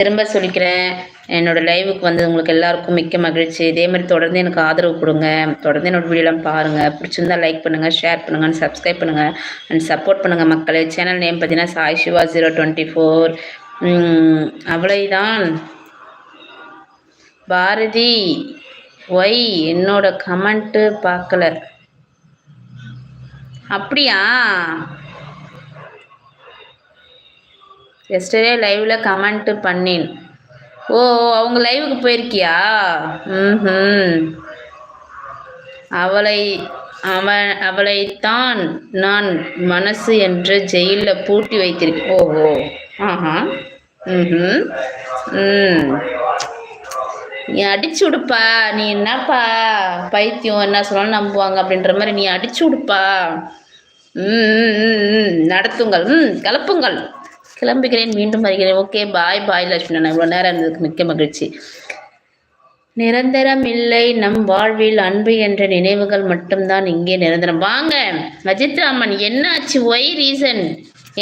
திரும்ப சொல்லிக்கிறேன், என்னோட லைவுக்கு வந்து உங்களுக்கு எல்லாருக்கும் மிக்க மகிழ்ச்சி. இதே மாதிரி தொடர்ந்து எனக்கு ஆதரவு கொடுங்க. தொடர்ந்து என்னோட வீடியோலாம் பாருங்க. பிடிச்சிருந்தா லைக் பண்ணுங்க, ஷேர் பண்ணுங்க, சப்ஸ்கிரைப் பண்ணுங்க அண்ட் சப்போர்ட் பண்ணுங்க மக்களே. சேனல் நேம் பார்த்தீங்கன்னா சாய் சிவா 024. அவ்வளவுதான். பாரதி ஒய் என்னோட கமெண்ட்டு பார்க்கல. அப்படியா? எஸ்டர்டே லைவ்ல கமெண்ட் பண்ணேன். ஓ, அவங்க லைவுக்கு போயிருக்கியா? அவளைத்தான் நான் மனசு என்ற ஜெயில பூட்டி வைத்திருக்கேன். ஓஹோ, ஆஹா, நீ அடிச்சு விடுப்பா. நீ என்னப்பா பைத்தியம், என்ன சொன்னாலும் நம்புவாங்க அப்படின்ற மாதிரி நீ அடிச்சு விடுப்பா. நடத்துங்கள், கிளப்புங்கள். கிளம்புகிறேன், மீண்டும் வருகிறேன். ஓகே, பாய் பாய் லட்சுமி. நான் இவ்வளோ நேரம் இருந்ததுக்கு மிக்க மகிழ்ச்சி. நிரந்தரம் இல்லை நம் வாழ்வில், அன்பு என்ற நினைவுகள் மட்டும்தான் இங்கே நிரந்தரம். வாங்க அஜித் ராமன், என்னாச்சு? Why reason?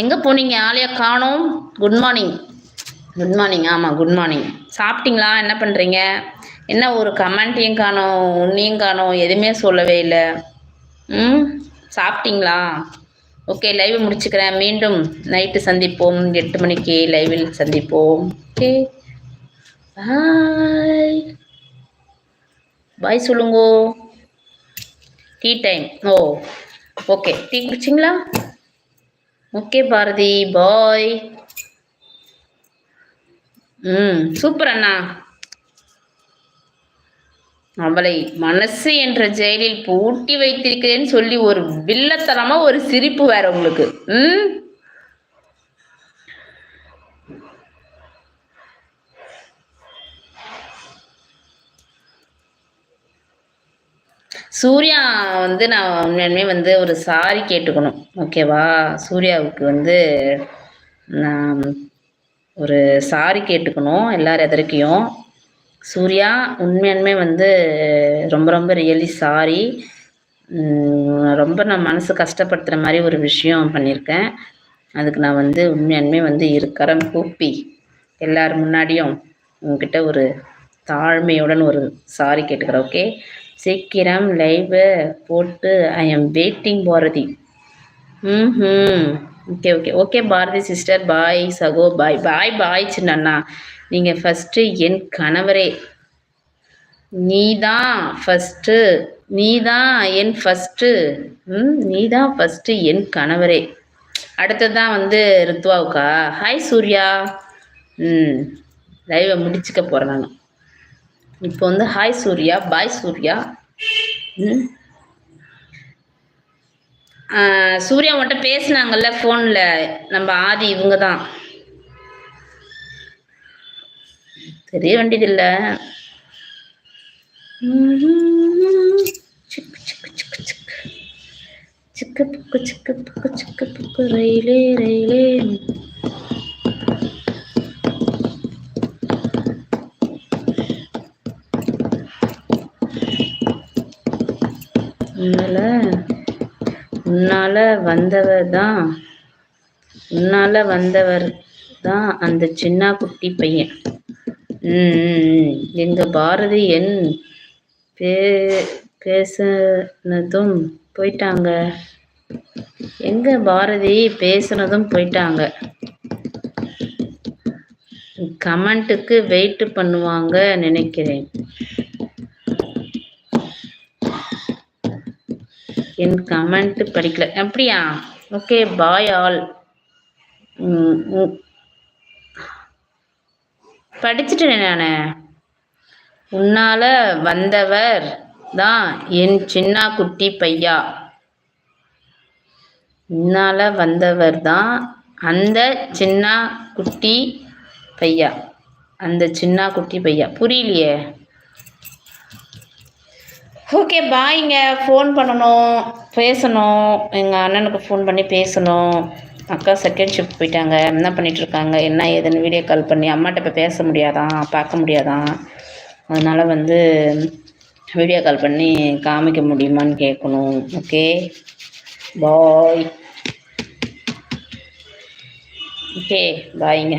எங்க போனீங்க? ஆளையா காணோம். Good morning. Good morning. ஆமாம், குட் மார்னிங். சாப்பிட்டீங்களா? என்ன பண்ணுறீங்க? என்ன ஒரு கமெண்ட்டையும் காணோம், உன்னையும் காணோம், எதுவுமே சொல்லவே இல்லை. சாப்பிட்டீங்களா? ஓகே, லைவ் முடிச்சுக்கிறேன். மீண்டும் நைட்டு சந்திப்போம். 8 மணிக்கு லைவில் சந்திப்போம். ஓகே, பாய் பாய் சொல்லுங்கோ. Tea time. Oh, okay, tea குடிச்சிங்களா? Okay Bharathi, bye. சூப்பர் அண்ணா. அவளை மனசு என்ற ஜெயிலில் பூட்டி வைத்திருக்கிறேன்னு சொல்லி ஒரு வில்லத்தனமா ஒரு சிரிப்பு வேற உங்களுக்கு. சூர்யா வந்து நான் உண்மையுமே வந்து ஒரு சாரி கேட்டுக்கணும். ஓகேவா? சூர்யாவுக்கு வந்து நான் ஒரு சாரி கேட்டுக்கணும் எல்லார் எதற்கையும். சூர்யா, உண்மையானுமே வந்து ரொம்ப ரொம்ப ரியலி சாரி. ரொம்ப நான் மனசு கஷ்டப்படுத்துகிற மாதிரி ஒரு விஷயம் பண்ணியிருக்கேன். அதுக்கு நான் வந்து உண்மையானுமே வந்து இருக்கரம் கூப்பி எல்லார் முன்னாடியும் உங்ககிட்ட ஒரு தாழ்மையுடன் ஒரு சாரி கேட்டுக்கிறேன். ஓகே, சீக்கிரம் லைவை போட்டு I am waiting Bharathi. Okay okay okay Bharathi sister, bye சகோ, பாய் பாய் பாய் சின்னண்ணா. நீங்கள் ஃபஸ்ட்டு என் கணவரே. நீதான் ஃபஸ்ட்டு, நீதான் என் ஃபஸ்ட்டு. நீதான் ஃபஸ்ட்டு என் கணவரே. அடுத்ததான் வந்து ரித்வாவுக்கா? ஹாய் சூர்யா. லைவை முடிச்சுக்க போகிறேன் நான். இப்போ வந்து ஹாய் சூர்யா, பாய் சூர்யா. சூர்யா மட்டும் பேசினாங்கல்ல ஃபோனில், நம்ம ஆதி இவங்க தான். தெரிய வேண்டியதில்லை. சிக்கு புக்கு சிக்கு புக்கு சிக்கு புக்கு ரயிலே ரயிலே. உன்னால வந்தவர் தான் அந்த சின்ன குட்டி பையன். எங்க பாரதி என் பேசுனதும் போயிட்டாங்க. எங்க பாரதி பேசுனதும் போயிட்டாங்க. கமெண்ட்டுக்கு வெயிட் பண்ணுவாங்க நினைக்கிறேன். என் கமெண்ட் படிக்கல. அப்படியா? Okay, bye all. படிச்சுட்டேன் நான். உன்னால வந்தவர் தான் என் சின்ன குட்டி பையா. உன்னால வந்தவர் தான் அந்த சின்ன குட்டி பையா. அந்த சின்ன குட்டி பையா புரியலையே. ஓகே, பாய்ங்க. ஃபோன் பண்ணணும், பேசணும். எங்கள் அண்ணனுக்கு ஃபோன் பண்ணி பேசணும். அக்கா செகண்ட் ஷிஃப்ட் போயிட்டாங்க. என்ன பண்ணிகிட்ருக்காங்க, என்ன ஏதுன்னு வீடியோ கால் பண்ணி அம்மாட்ட போய் பேச முடியாதான், பார்க்க முடியாதான். அதனால் வந்து வீடியோ கால் பண்ணி காமிக்க முடியுமான்னு கேட்கணும். ஓகே, பாய். ஓகே, பாய்ங்க.